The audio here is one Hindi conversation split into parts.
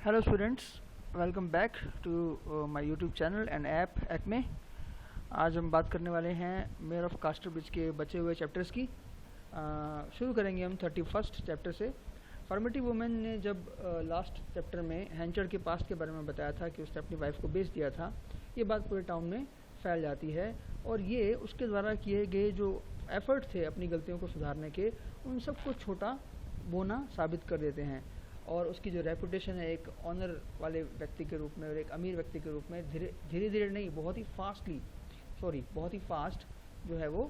Hello students, welcome back to my YouTube channel and app एक्मे। आज हम बात करने वाले हैं मेयर ऑफ कास्टर ब्रिज के बचे हुए चैप्टर्स की। शुरू करेंगे हम 31st चैप्टर से। फॉर्मेटिव वुमेन ने जब लास्ट चैप्टर में हैंचर के पास्ट के बारे में बताया था कि उसने अपनी वाइफ को बेच दिया था, ये बात पूरे टाउन में फैल जाती है और ये उसके द्वारा किए गए जो एफर्ट थे अपनी गलतियों को सुधारने के, उन सबको छोटा बोना साबित कर देते हैं और उसकी जो रेपुटेशन है एक ऑनर वाले व्यक्ति के रूप में और एक अमीर व्यक्ति के रूप में धीरे धीरे नहीं, बहुत ही फास्ट जो है वो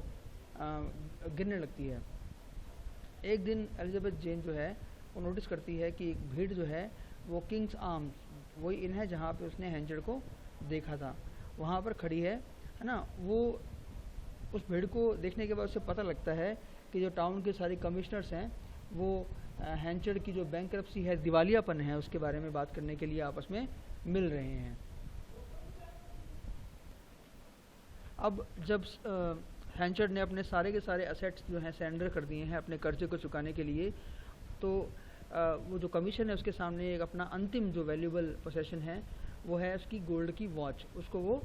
गिरने लगती है। एक दिन एलिजाबेथ जेन जो है वो नोटिस करती है कि एक भीड़ जो है वो किंग्स आर्म्स, वही इन है जहाँ पे उसने हैंचर को देखा था, वहाँ पर खड़ी है ना। वो उस भीड़ को देखने के बाद उसे पता लगता है कि जो टाउन के सारे कमिश्नर्स हैं वो हैंचर की जो बैंकरप्सी है, दिवालियापन है, उसके बारे में बात करने के लिए आपस में मिल रहे हैं। अब जब हैंचर ने अपने सारे के सारे असेट्स जो हैं सरेंडर कर दिए हैं अपने कर्जे को चुकाने के लिए, तो वो जो कमीशन है उसके सामने एक अपना अंतिम जो वैल्यूएबल पोसेशन है वो है उसकी गोल्ड की वॉच, उसको वो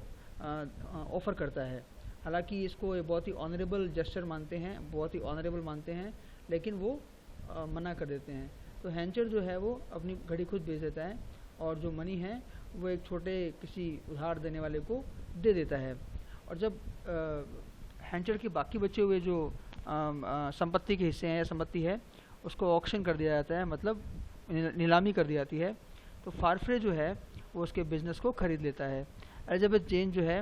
ऑफ़र करता है। हालांकि इसको ये बहुत ही ऑनरेबल जेस्चर मानते हैं, बहुत ही ऑनरेबल मानते हैं, लेकिन वो मना कर देते हैं। तो हैंचर जो है वो अपनी घड़ी खुद बेच देता है और जो मनी है वो एक छोटे किसी उधार देने वाले को दे देता है। और जब हैंचर के बाकी बचे हुए जो संपत्ति के हिस्से हैं या संपत्ति है उसको ऑक्शन कर दिया जाता है, मतलब नीलामी कर दी जाती है, तो फारफ्रे जो है वो उसके बिज़नेस को ख़रीद लेता है। एलिजाबेथ जेन जो है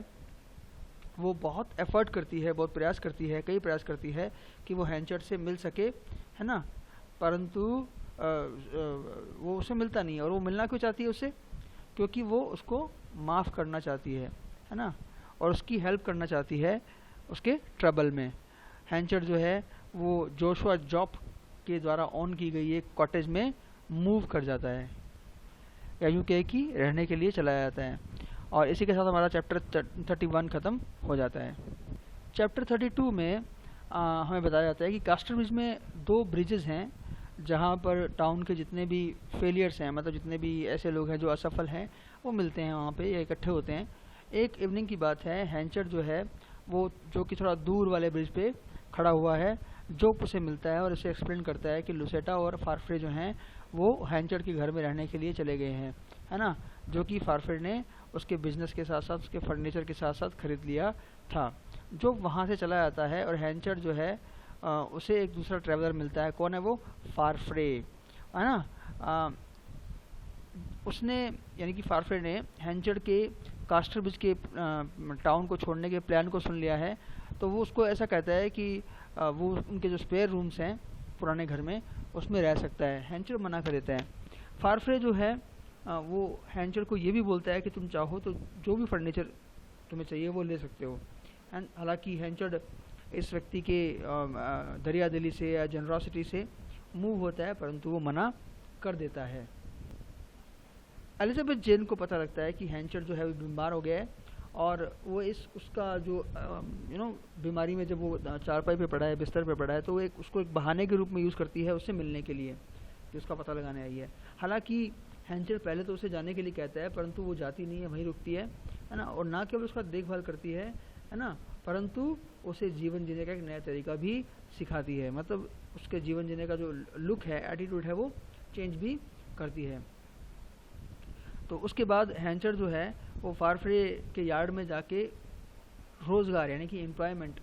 वो बहुत एफर्ट करती है, बहुत प्रयास करती है, कई प्रयास करती है कि वो हैंचर से मिल सके, है ना, परंतु वो उसे मिलता नहीं है। और वो मिलना क्यों चाहती है उससे? क्योंकि वो उसको माफ़ करना चाहती है ना, और उसकी हेल्प करना चाहती है उसके ट्रबल में। हैंचर जो है वो जोशुआ जॉब के द्वारा ऑन की गई एक कॉटेज में मूव कर जाता है, या यूँ कहे कि रहने के लिए चला जाता है। और इसी के साथ हमारा चैप्टर 31 ख़त्म हो जाता है। चैप्टर 32 में हमें बताया जाता है कि कास्टर ब्रिज में 2 ब्रिजेज़ हैं जहाँ पर टाउन के जितने भी फेलियर्स हैं, मतलब जितने भी ऐसे लोग हैं जो असफल हैं, वो मिलते हैं वहाँ पे या इकट्ठे होते हैं। एक इवनिंग की बात है, हैंचर जो है वो जो कि थोड़ा दूर वाले ब्रिज पे खड़ा हुआ है, जोक उसे मिलता है और उसे एक्सप्लेन करता है कि लुसेटा और फारफ्रे जो हैं वो हैंचर के घर में रहने के लिए चले गए हैं, है ना, जो कि फारफ्रे ने उसके बिज़नेस के साथ साथ उसके फर्नीचर के साथ साथ खरीद लिया था। जो वहाँ से चला जाता है और हैंचर जो है उसे एक दूसरा ट्रैवलर मिलता है। कौन है वो? फारफ्रे, है ना। उसने यानी कि फारफ्रे ने हैंचर के कास्टर ब्रिज के टाउन को छोड़ने के प्लान को सुन लिया है, तो वो उसको ऐसा कहता है कि वो उनके जो स्पेयर रूम्स हैं पुराने घर में उसमें रह सकता है। हैंचर मना कर देता है। फारफ्रे जो है वो हैंचर को ये भी बोलता है कि तुम चाहो तो जो भी फर्नीचर तुम्हें चाहिए वो ले सकते हो। एंड हालांकि हैंचर इस व्यक्ति के दरिया दिली से या जनरॉसिटी से मूव होता है, परंतु वो मना कर देता है। एलिजाबेथ जेन को पता लगता है कि हैंचर जो है वो बीमार हो गया है और वो उसका जो बीमारी में जब वो चारपाई पे पड़ा है, बिस्तर पे पड़ा है, तो वो उसको एक बहाने के रूप में यूज़ करती है उससे मिलने के लिए कि उसका पता लगाने आई है। हालांकि हैंचर पहले तो उसे जाने के लिए कहता है, परंतु वो जाती नहीं है, वहीं रुकती है ना, और ना केवल उसका देखभाल करती है ना, परंतु उसे जीवन जीने का एक नया तरीका भी सिखाती है। मतलब उसके जीवन जीने का जो लुक है, एटीट्यूड है, वो चेंज भी करती है। तो उसके बाद हैंचर जो है वो फारफ्रे के यार्ड में जाके रोज़गार यानी कि एम्प्लॉयमेंट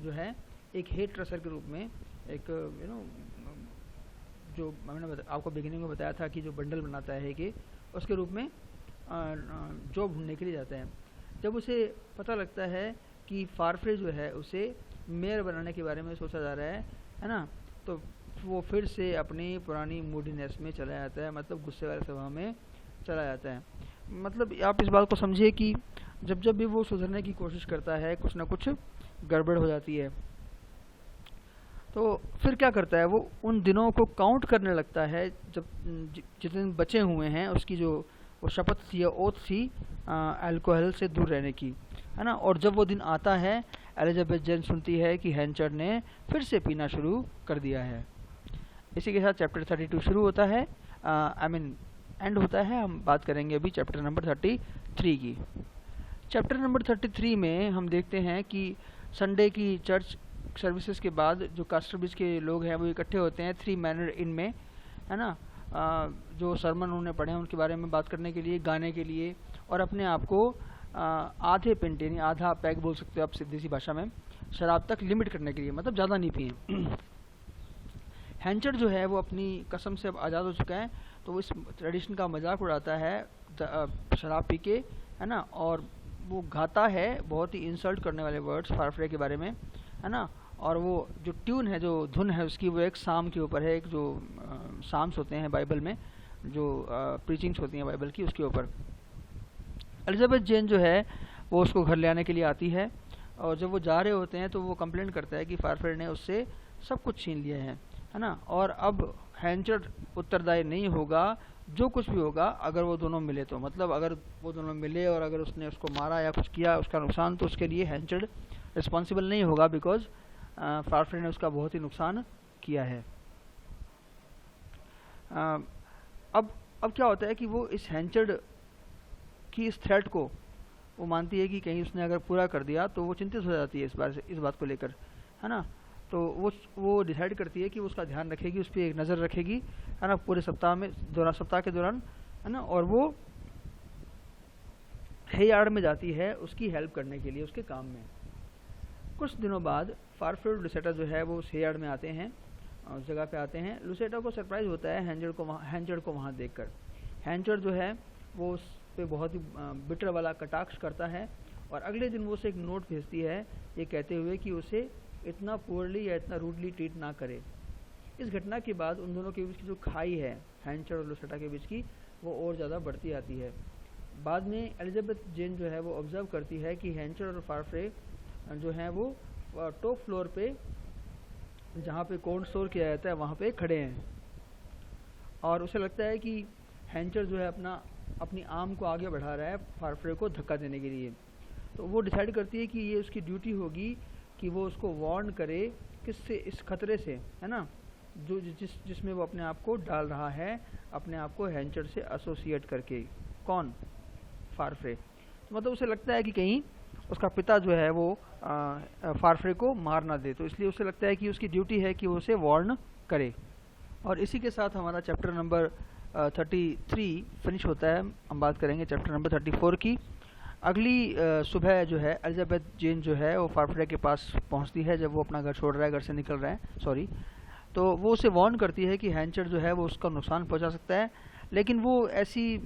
जो है एक हेड ट्रेसर के रूप में, एक जो मैंने आपको बिगिनिंग में बताया था कि जो बंडल बनाता है कि उसके रूप में जॉब ढूंढने के लिए जाता है। जब उसे पता लगता है कि फारफ्रे जो है उसे मेयर बनाने के बारे में सोचा जा रहा है ना, तो वो फिर से अपनी पुरानी मूडीनेस में चला जाता है, मतलब गुस्से वाले स्वभाव में चला जाता है। मतलब आप इस बात को समझिए कि जब जब भी वो सुधरने की कोशिश करता है कुछ ना कुछ गड़बड़ हो जाती है। तो फिर क्या करता है, वो उन दिनों को काउंट करने लगता है जब जितने दिन बचे हुए हैं उसकी जो वो शपथ थी या ओथ थी अल्कोहल से दूर रहने की, है ना। और जब वो दिन आता है, एलिजाबेथ जेन सुनती है कि हैंचर ने फिर से पीना शुरू कर दिया है। इसी के साथ चैप्टर 32 शुरू होता है। एंड होता है। हम बात करेंगे अभी चैप्टर नंबर 33 की। चैप्टर नंबर 33 में हम देखते हैं कि संडे की चर्च सर्विसेज के बाद जो कास्टर बीच के लोग हैं वो इकट्ठे होते हैं 3 मैनर इन में, है ना, जो सरमन उन्होंने पढ़े हैं उनके बारे में बात करने के लिए, गाने के लिए, और अपने आप को आधे पिंट यानी आधा पैक बोल सकते हो आप सीधी सी भाषा में, शराब तक लिमिट करने के लिए, मतलब ज़्यादा नहीं पिए। हैंचर जो है वो अपनी कसम से अब आज़ाद हो चुका है, तो वो इस ट्रेडिशन का मजाक उड़ाता है शराब पी के, है ना, और वो गाता है बहुत ही इंसल्ट करने वाले वर्ड्स फारफ्रे के बारे में, है ना, और वो जो ट्यून है, जो धुन है उसकी, वो एक साम के ऊपर है, एक जो साम्स होते हैं बाइबल में, जो प्रीचिंग्स होती हैं बाइबल की, उसके ऊपर। एलिजाबेथ जेन जो है वो उसको घर ले आने के लिए आती है, और जब वो जा रहे होते हैं तो वो कंप्लेंट करता है कि फारफ्रे ने उससे सब कुछ छीन लिया है ना, और अब हैंचर उत्तरदायी नहीं होगा जो कुछ भी होगा अगर वो दोनों मिले तो, मतलब अगर वो दोनों मिले और अगर उसने उसको मारा या कुछ किया उसका नुकसान, तो उसके लिए हैंचर रिस्पॉन्सिबल नहीं होगा, बिकॉज फारफ्रे ने उसका बहुत ही नुकसान किया है। अब क्या होता है कि वो इस हैंचर्ड की इस थ्रेट को वो मानती है कि कहीं उसने अगर पूरा कर दिया तो वो चिंतित हो जाती है इस बात को लेकर, है ना, तो वो डिसाइड करती है कि वो उसका ध्यान रखेगी, उस पर एक नज़र रखेगी, है ना, पूरे सप्ताह के दौरान, है ना, और वो हेयार्ड में जाती है उसकी हेल्प करने के लिए उसके काम में। कुछ दिनों बाद फारफ्रे और लुसेटा जो है वो उस हेयार्ड में आते हैं, उस जगह पे आते हैं। लुसेटा को सरप्राइज होता है हैंचर को वहाँ देखकर। हैंचर जो है वो उस पे बहुत ही बिटर वाला कटाक्ष करता है, और अगले दिन वो उसे एक नोट भेजती है ये कहते हुए कि उसे इतना पुअरली या इतना रूडली ट्रीट ना करे। इस घटना के बाद उन दोनों के बीच की जो खाई है हैंचर और लुसेटा के बीच की, वो और ज़्यादा बढ़ती आती है। बाद में एलिजाबेथ जेन जो है वो ऑब्जर्व करती है कि हैंचर और फारफ्रे जो हैं वो टॉप फ्लोर पे जहाँ पे कोल्ड स्टोर किया जाता है वहाँ पे खड़े हैं, और उसे लगता है कि हैंचर जो है अपनी आर्म को आगे बढ़ा रहा है फारफ्रे को धक्का देने के लिए। तो वो डिसाइड करती है कि ये उसकी ड्यूटी होगी कि वो उसको वार्न करे किससे, इस खतरे से, है ना, जो जिसमें वो अपने आप को डाल रहा है, अपने आप को हैंचर से एसोसिएट करके। कौन? फारफ्रे। तो मतलब उसे लगता है कि कहीं उसका पिता जो है वो फारफ्रे को मार ना दे, तो इसलिए उसे लगता है कि उसकी ड्यूटी है कि वो उसे वार्न करे। और इसी के साथ हमारा चैप्टर नंबर 33 फिनिश होता है। हम बात करेंगे चैप्टर नंबर 34 की। अगली सुबह जो है एलिजाबेथ जेन जो है वो फारफ्रे के पास पहुंचती है जब वो अपना घर छोड़ रहा है, घर से निकल रहा है, तो वो उसे वार्न करती है कि हैंचर जो है वो उसका नुकसान पहुंचा सकता है, लेकिन वो ऐसी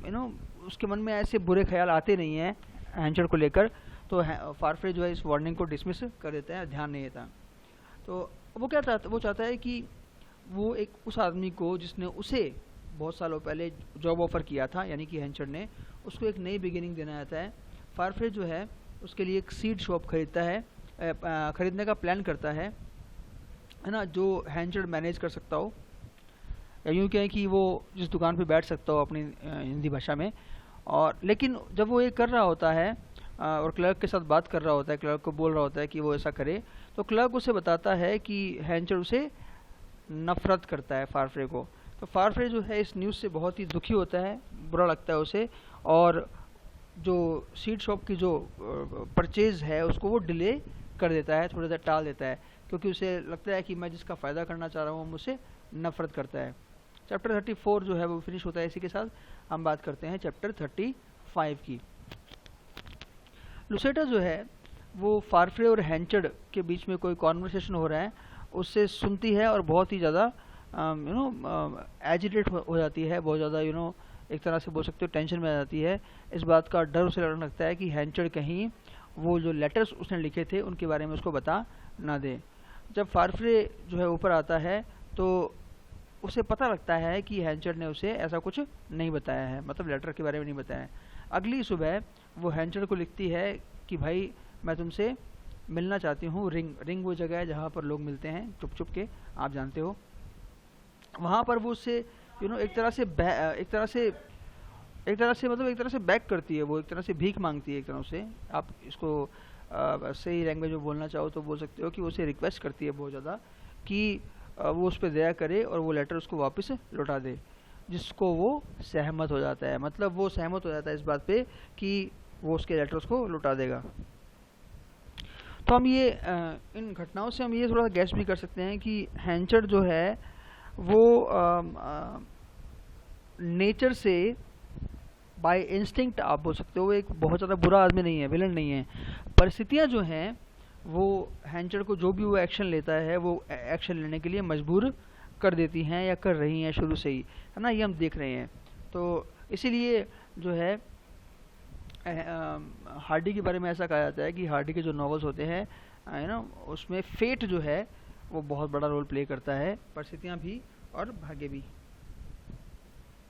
उसके मन में ऐसे बुरे ख्याल आते नहीं हैं हैंचर को लेकर, तो फारफ्रे जो है इस वार्निंग को डिसमिस कर देता है, ध्यान नहीं देता। तो वो क्या चाहता वो चाहता है कि वो उस आदमी को जिसने उसे बहुत सालों पहले जॉब ऑफ़र किया था, यानी कि हैंचर ने, उसको एक नई बिगिनिंग देना चाहता है। फारफ्रे जो है उसके लिए एक सीड शॉप खरीदने का प्लान करता है ना, जो हैंचर मैनेज कर सकता हो, या यूँ कहें कि वो जिस दुकान पे बैठ सकता हो अपनी हिंदी भाषा में। और लेकिन जब वो ये कर रहा होता है और क्लर्क के साथ बात कर रहा होता है, क्लर्क को बोल रहा होता है कि वो ऐसा करे, तो क्लर्क उसे बताता है कि हैंचर उसे नफ़रत करता है फारफ्रे को। तो फारफ्रे जो है इस न्यूज़ से बहुत ही दुखी होता है, बुरा लगता है उसे, और जो सीड शॉप की जो परचेज़ है उसको वो डिले कर देता है, थोड़ा सा टाल देता है, क्योंकि उसे लगता है कि मैं जिसका फ़ायदा करना चाह रहा हूँ मुझसे नफ़रत करता है। चैप्टर 34 जो है वो फिनिश होता है। इसी के साथ हम बात करते हैं चैप्टर 35 की। लुसेटा जो है वो फारफ्रे और हैंचर के बीच में कोई कॉन्वर्सेशन हो रहा है उससे सुनती है, और बहुत ही ज़्यादा एजिटेट हो जाती है, बहुत ज़्यादा एक तरह से बोल सकते हो टेंशन में आ जाती है। इस बात का डर उसे लगने लगता है कि हैंचर कहीं वो जो लेटर्स उसने लिखे थे उनके बारे में उसको बता ना दे। जब फारफ्रे जो है ऊपर आता है तो उसे पता लगता है कि हैंचर ने उसे ऐसा कुछ नहीं बताया है, मतलब लेटर के बारे में नहीं बताया है। अगली सुबह वो हैंचर को लिखती है कि भाई मैं तुमसे मिलना चाहती हूँ। रिंग वो जगह है जहाँ पर लोग मिलते हैं चुप चुप के, आप जानते हो। वहाँ पर वो उससे एक तरह से बैक करती है, वो एक तरह से भीख मांगती है, एक तरह से आप इसको सही लैंग्वेज में बोलना चाहो तो बोल सकते हो कि वो उसे रिक्वेस्ट करती है बहुत ज़्यादा कि वो उस पर दया करे और वो लेटर उसको वापस लौटा दे। जिसको वो सहमत हो जाता है, मतलब वो सहमत हो जाता है इस बात पे कि वो उसके लेटर्स को लुटा देगा। तो हम ये इन घटनाओं से हम ये थोड़ा गैस भी कर सकते हैं कि हैंचर जो है वो नेचर से बाय इंस्टिंक्ट आप बोल सकते हो, वो एक बहुत ज़्यादा बुरा आदमी नहीं है, विलन नहीं है। परिस्थितियाँ जो हैं वो हैंचर को जो भी वो एक्शन लेता है वो एक्शन लेने के लिए मजबूर कर देती हैं या कर रही हैं शुरू से ही, है ना, ये हम देख रहे हैं। तो इसीलिए जो है हार्डी के बारे में ऐसा कहा जाता है कि हार्डी के जो नॉवेल्स होते हैं है ना, उसमें फेट जो है वो बहुत बड़ा रोल प्ले करता है, परिस्थितियाँ भी और भाग्य भी।